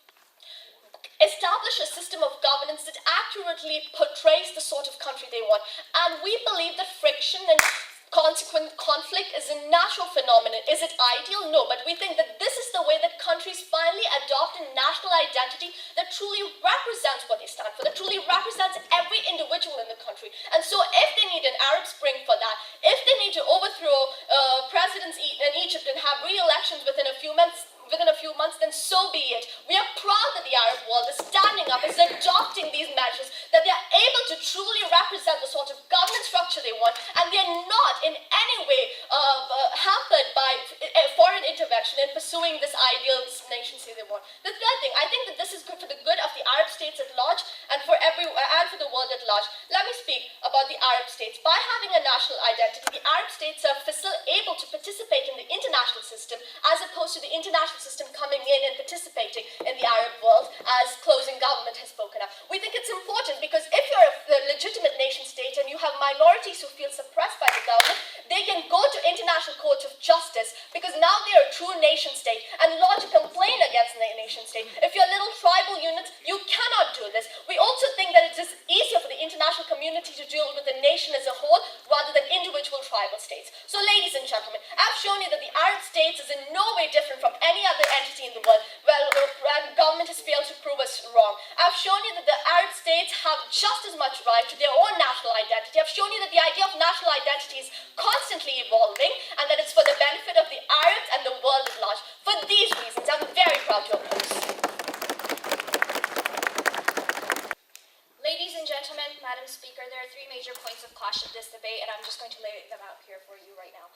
establish a system of governance that accurately portrays the sort of country they want. And we believe that friction and consequent conflict is a natural phenomenon. Is it ideal? No, but we think that this is the way that countries finally adopt a national identity that truly represents what they stand for, that truly represents every individual in the country. And so if they need an Arab Spring for that, if they need to overthrow presidents in Egypt and have re-elections within a few months, then so be it. We are proud that the Arab world is standing up, is adopting these measures, that they are able to truly represent the sort of government structure they want, and they are not in any way hampered by foreign intervention in pursuing this ideal nation state they want. The third thing, I think that this is good for the good of the Arab states at large and for the world at large. Let me speak about the Arab states. By having a national identity, the Arab states are still able to participate in the international system as opposed to the international system coming in and participating in the Arab world, as closing government has spoken of. We think it's important because if you're a legitimate nation state and you have minorities who feel suppressed by the government, they can go to international court of justice because now they're a true nation state and lodge a complaint against the nation state. If you're little tribal units, you cannot do this. We also think that it is easier for the international community to deal with the nation as a whole rather than individual tribal states. So ladies and gentlemen, I've shown you that the Arab states is in no way different from any other entity in the world. Well, government has failed to prove us wrong. I've shown you that the Arab states have just as much right to their own national identity. I've shown you that the idea of national identity is constantly evolving and that it's for the benefit of the Arabs and the world at large. For these reasons, I'm very proud to oppose. Ladies and gentlemen, Madam Speaker, there are three major points of clash in this debate, and I'm just going to lay them out here for you right now.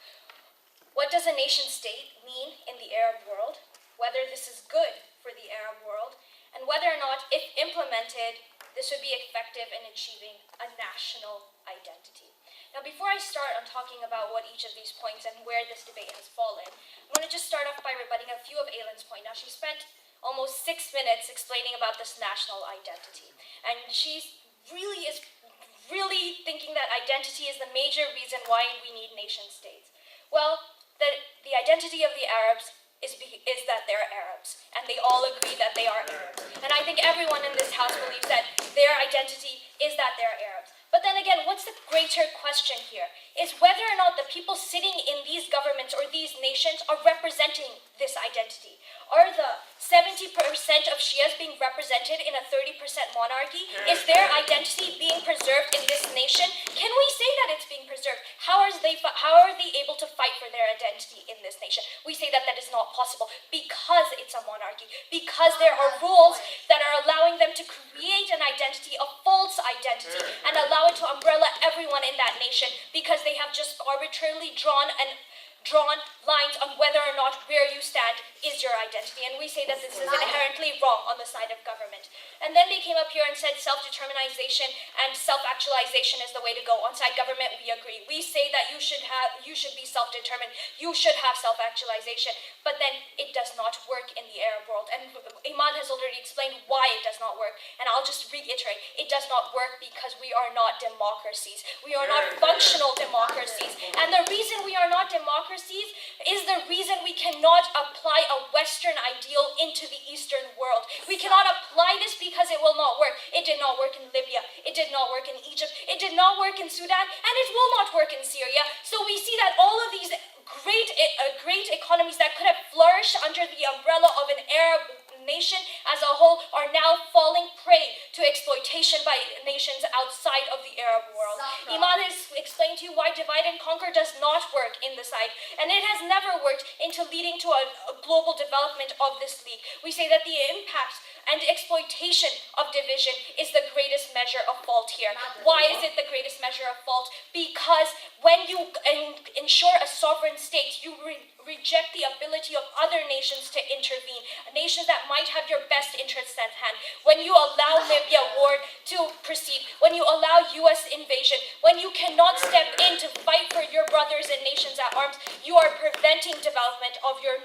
What does a nation state mean in the Arab world? Whether this is good for the Arab world, and whether or not, if implemented, this would be effective in achieving a national identity. Now, before I start on talking about what each of these points and where this debate has fallen, I'm going to just start off by rebutting a few of Aylin's points. Now, she spent almost 6 minutes explaining about this national identity, and she is really thinking that identity is the major reason why we need nation states. Well, the identity of the Arabs is that they're Arabs, and they all agree that they are Arabs. And I think everyone in this house believes that their identity is that they're Arabs. But then again, what's the greater question here is whether or not the people sitting in these governments or these nations are representing this identity. Are the 70% of Shias being represented in a 30% monarchy? Is their identity being preserved in this nation? Can we say that it's being preserved? How are they able to fight for their identity in this nation? We say that that is not possible because it's a monarchy, because there are rules that are allowing them to create an identity, a false identity, and allow it to umbrella everyone in that nation because they have just arbitrarily drawn lines on whether or not where you stand is your identity. And we say that this is inherently wrong on the side of government. And then they came up here and said self-determination and self-actualization is the way to go. On side government, we agree. We say that you should be self-determined. You should have self-actualization. But then it does not work in the Arab world. And Imad has already explained why it does not work. And I'll just reiterate, it does not work because we are not democracies. We are not functional democracies. And the reason we are not democracies is the reason we cannot apply a Western ideal into the Eastern world. We cannot apply this because it will not work. It did not work in Libya. It did not work in Egypt. It did not work in Sudan. And it will not work in Syria. So we see that all of these great economies that could have flourished under the umbrella of an Arab nation as a whole are now falling prey to exploitation by nations outside of the Arab world. Imad has explained to you why divide and conquer does not work in the side, and it has never worked into leading to a global development of this league. We say that the impact and exploitation of division is the greatest measure of fault here. Why is it the greatest measure of fault? Because when you ensure a sovereign state, you reject the ability of other nations to intervene, nations that might have your best interests at hand. When you allow Libya war to proceed, when you allow US invasion, when you cannot step in to fight for your brothers and nations at arms, you are preventing development of your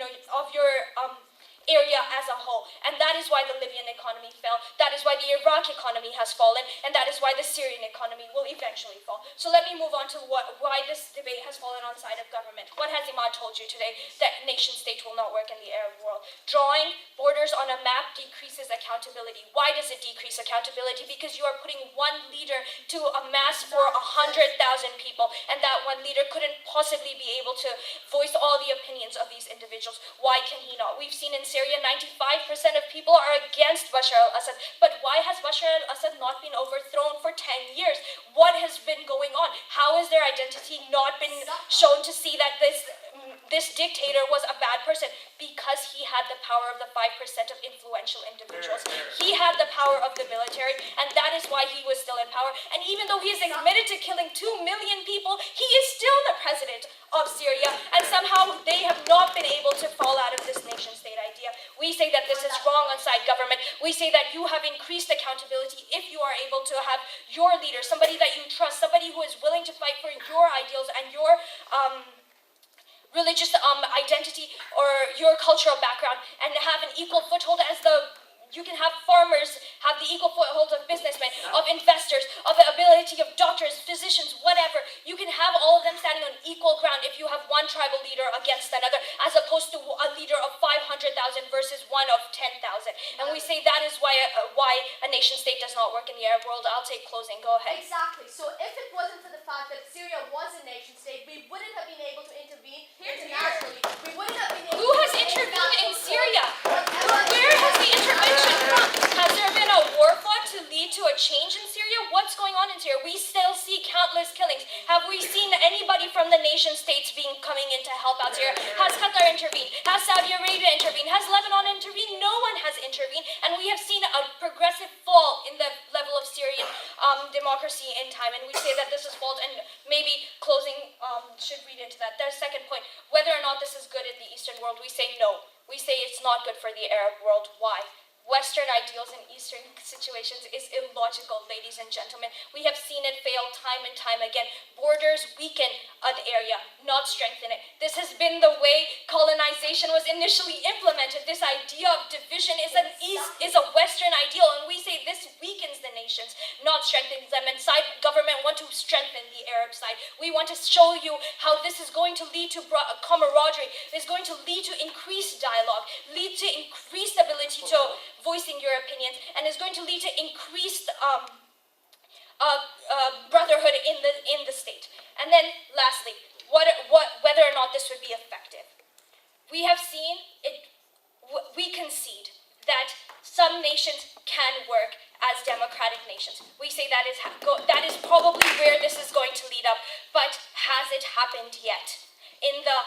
area as a whole. And that is why the Libyan economy fell. That is why the Iraq economy has fallen. And that is why the Syrian economy will eventually fall. So let me move on to why this debate has fallen on the side of government. What has Imad told you today? That nation state will not work in the Arab world. Drawing borders on a map decreases accountability. Why does it decrease accountability? Because you are putting one leader to amass for 100,000 people. And that one leader couldn't possibly be able to voice all the opinions of these individuals. Why can he not? We've seen in Syria, 95% of people are against Bashar al-Assad. But why has Bashar al-Assad not been overthrown for 10 years? What has been going on? How has their identity not been shown to see that this dictator was a bad person? Because he had the power of the 5% of influential individuals. He had the power of the military, and that is why he was still in power. And even though he is admitted to killing 2 million people, he is still the president of Syria, and somehow they have not been able to fall out of this nation-state idea. We say that this is wrong on side government. We say that you have increased accountability if you are able to have your leader, somebody that you trust, somebody who is willing to fight for your ideals and your religious identity or your cultural background, and have an equal foothold as you can have farmers have the equal foothold of businessmen, of investors, of the ability of doctors, physicians, whatever. You can have all of them standing on equal ground if you have one tribal leader against another, as opposed to a leader of 500,000 versus one of 10,000. And we say that is why a nation state does not work in the Arab world. I'll take closing. Go ahead. Exactly. So if it wasn't for the fact that Syria was a nation state, we wouldn't have been able to intervene internationally. We wouldn't have been able Who has intervened in Syria? Where has the intervention from? Has there been a war fought to lead to a change in Syria? What's going on in Syria? We still see countless killings. Have we seen anybody from the nation states coming in to help out Syria? Has Qatar intervened? Has Saudi Arabia intervened? Has Lebanon intervened? No one has intervened. And we have seen a progressive fall in the level of Syrian democracy in time. And we say that this is false. And maybe closing should read into that. There's second point. Whether or not this is good in the Eastern world, we say no. We say it's not good for the Arab world. Why? Western ideals in Eastern situations is illogical, ladies and gentlemen. We have seen it fail time and time again. Borders weaken an area, not strengthen it. This has been the way colonization was initially implemented. This idea of division is a Western ideal, and we say this weakens the nations, not strengthens them. And side government want to strengthen the Arab side. We want to show you how this is going to lead to camaraderie, is going to lead to increased dialogue, lead to increased ability to voicing your opinions, and is going to lead to increased brotherhood in the state. And then lastly, whether or not this would be effective. We have seen it. We concede that some nations can work as democratic nations. We say that is probably where this is going to lead up. But has it happened yet? In the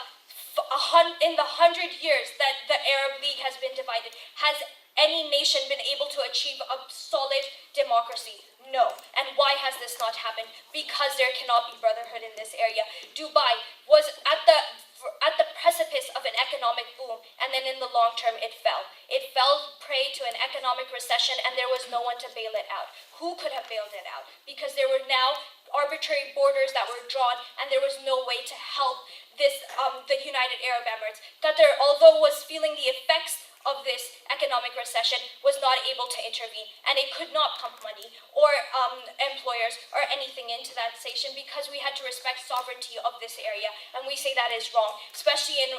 100 years that the Arab League has been divided, has any nation been able to achieve a solid democracy? No. And why has this not happened? Because there cannot be brotherhood in this area. Dubai was at the precipice of an economic boom, and then in the long term it fell. It fell prey to an economic recession, and there was no one to bail it out. Who could have bailed it out? Because there were now arbitrary borders that were drawn, and there was no way to help the United Arab Emirates. Qatar, although was feeling the effects of this economic recession, was not able to intervene, and it could not pump money or employers or anything into that station because we had to respect sovereignty of this area, and we say that is wrong, especially in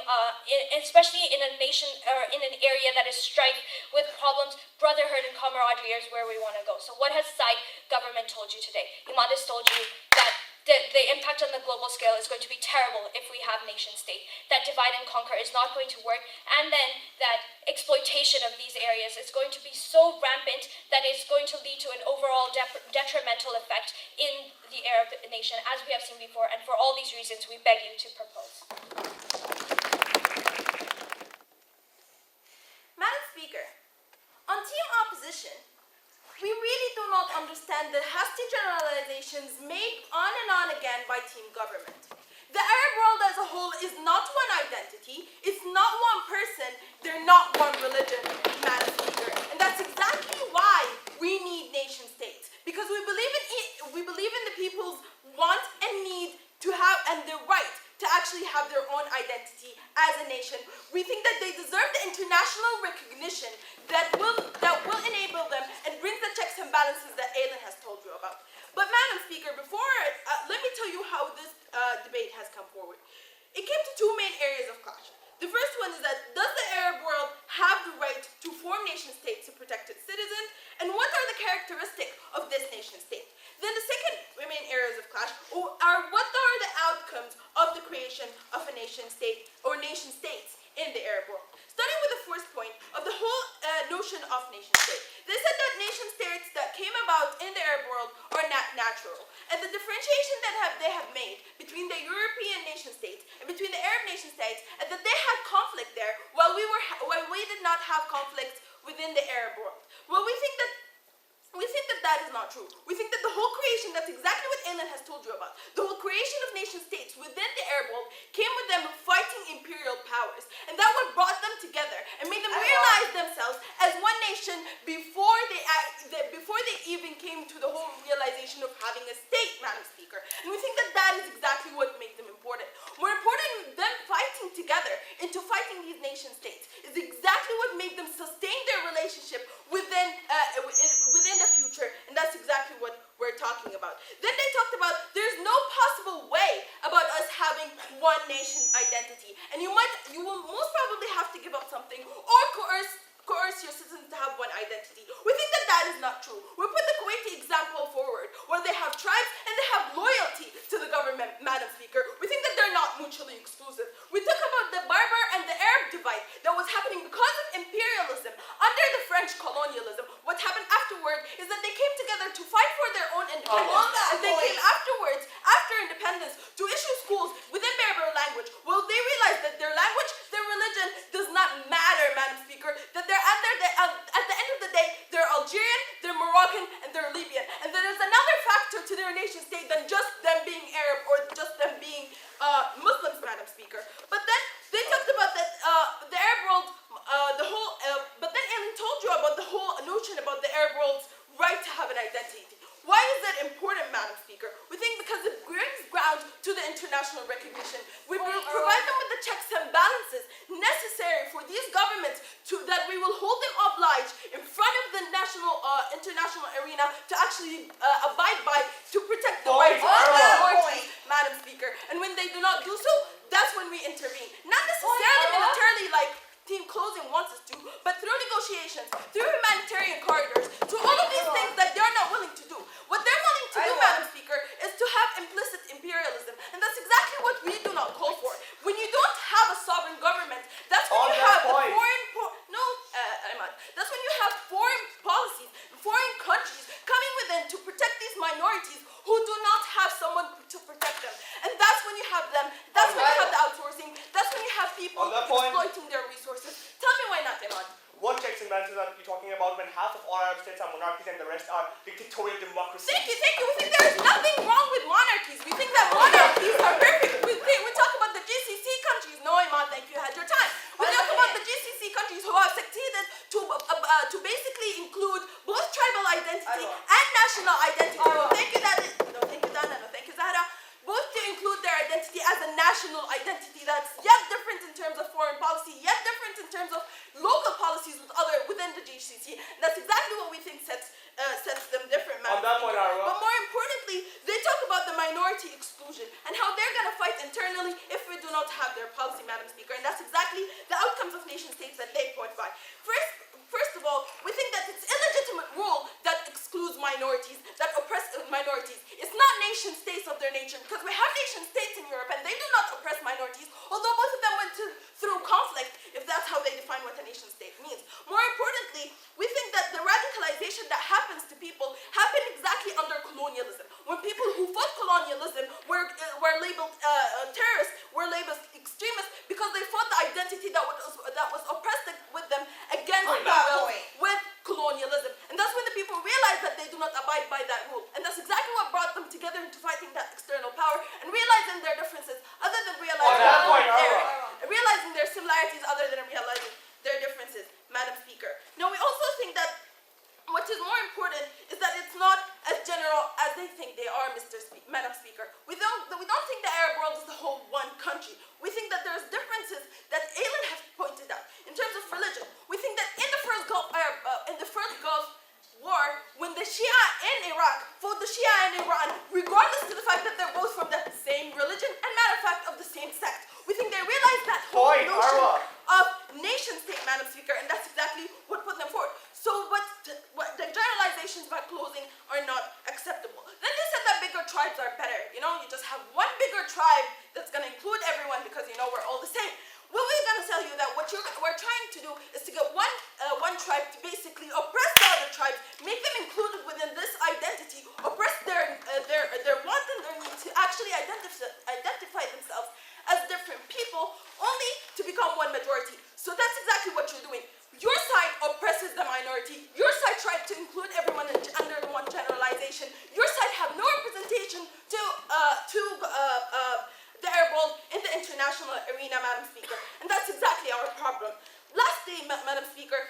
a nation or in an area that is strife with problems. Brotherhood and camaraderie is where we want to go. So what has side government told you today? Imad has told you that the impact on the global scale is going to be terrible if we have nation state, that divide and conquer is not going to work, and then that exploitation of these areas is going to be so rampant that it's going to lead to an overall detrimental effect in the Arab nation, as we have seen before. And for all these reasons, we beg you to propose. Madam Speaker, on Team understand the hasty generalizations made on and on again by team government. The Arab world as a whole is not one identity, it's not one person, they're not one religion, Madam Speaker. And that's exactly why we need nation states. Because we believe in the people's want and need to have, and their right to actually have their own identity as a nation. We think that they deserve the international recognition that will enable them and bring the checks and balances that Aylin has told you about. But Madam Speaker, let me tell you how this debate has come forward. It came to two main areas of clash. The first one is that does the Arab world have the right to form nation states to protect its citizens, and what are the characteristics of this nation state? Then the second main areas of clash are what are the outcomes of the creation of a nation state or nation states in the Arab world. Starting with the first point of the whole notion of nation state. They said that nation states that came about in the Arab world are not natural. And the differentiation that they have made between the European nation states and between the Arab nation states, and that they had conflict there while we did not have conflict within the Arab world. Well, we think that that is not true. We think that the whole creation, that's exactly what Aylin has told you about, the whole creation of nation states within the Arab world came with them fighting imperial powers. And that what brought them together and made them realize themselves as one nation before they even came to the whole realization of having a state, Madam Speaker. And we think that that is exactly what made them important. More important, them fighting together into fighting these nation states is exactly what made them sustain their relationship within the future, and that's exactly what we're talking about. Then they talked about there's no possible way about us having one nation identity, and you will most probably have to give up something or coerce your citizens to have one identity. We think that that is not true. We put the Kuwaiti example forward, where they have tribes and they have loyalty to the government, Madam Speaker. We think that they're not mutually exclusive. We talk about the Berber and the Arab divide that was happening because of imperialism under the French colonialism. What happened afterward is that they came together to fight for their own independence, and they came afterwards, after independence, to issue schools within Berber language. Well, they realized that their language, their religion does not matter, Madam Speaker, that at the end of the day, they're Algerian, they're Moroccan, and they're Libyan. And there is another factor to their nation state than just them being Arab or just them being Muslims, Madam Speaker. But then they talked about that the Arab world, but then Aylin told you about the whole notion about the Arab world's right to have an identity. Why is that important, Madam Speaker? We think because it brings ground to the international recognition. We will provide them with the checks and balances necessary for these governments that we will hold them obliged in front of the international arena to actually abide by to protect the rights of minorities, Madam Speaker. And when they do not do so, that's when we intervene. Not necessarily militarily like Team Closing wants us to, but through negotiations, through humanitarian corridors, through all of these things that they're not willing to do. What they're willing to do, Madam Speaker, is to have implicit imperialism. And that's exactly what we do not call for. When you don't have a sovereign government, that's when you have that's when you have foreign policies, foreign countries coming within to protect these minorities who do not have someone to protect them. And that's when you have them, that's when you have the outsourcing, that's when you have people exploiting their resources. Tell me why not, Iman. What checks and balances are you talking about when half of all Arab states are monarchies and the rest are dictatorial democracies? Thank you. We think there's nothing wrong with monarchies. We think that monarchies are perfect. We talk about the GCC countries. No, Iman, thank you. Had your time. We talk about the GCC countries who have succeeded to basically include both tribal identity and national identity. No, thank you, Dana. No, thank you, Zahra. Both to include their identity as a national identity that's yet different in terms of foreign policy, yet different in terms of local policies within the GCC. And that's exactly what we think sets them different, Madam Speaker. But more importantly, they talk about the minority exclusion and how they're going to fight internally if we do not have their policy, Madam Speaker. And that's exactly the outcomes of nation states that they point by. First of all, we think that it's illegitimate rule that excludes minorities, that oppress minorities. It's not nation states of their nature, because we have nation states in Europe and they do not oppress minorities, although both of them went through conflict, if that's how they define what a nation state means. More importantly, we think that the radicalization that happens to people happened exactly under colonialism. When people who fought colonialism were labeled terrorists, were labeled extremists, because they fought the identity that was oppressed with them against with colonialism. And that's when the people realize that they do not abide by Iran, regardless to the fact that they're both from the same religion and, matter of fact, of the same sect. We think they realize that whole Point, notion Arwa. of nation state, Madam Speaker, and that's exactly what put them forward. So what the generalizations about closing are not acceptable. Then they said that bigger tribes are better. You know, you just have one bigger tribe that's going to include everyone because, you know, we're all the same. Well, we're going to tell you that what we're trying to do is to get one tribe to basically oppress the other tribes, make them included within this identity, oppress their want and their need to actually identify themselves as different people, only to become one majority. So that's exactly what you're doing. Your side oppresses the minority. Your side tried to include everyone under one generalization. Your side have no representation to the Arab world in the international arena, Madam Speaker. And that's exactly our problem. Last day, Madam Speaker,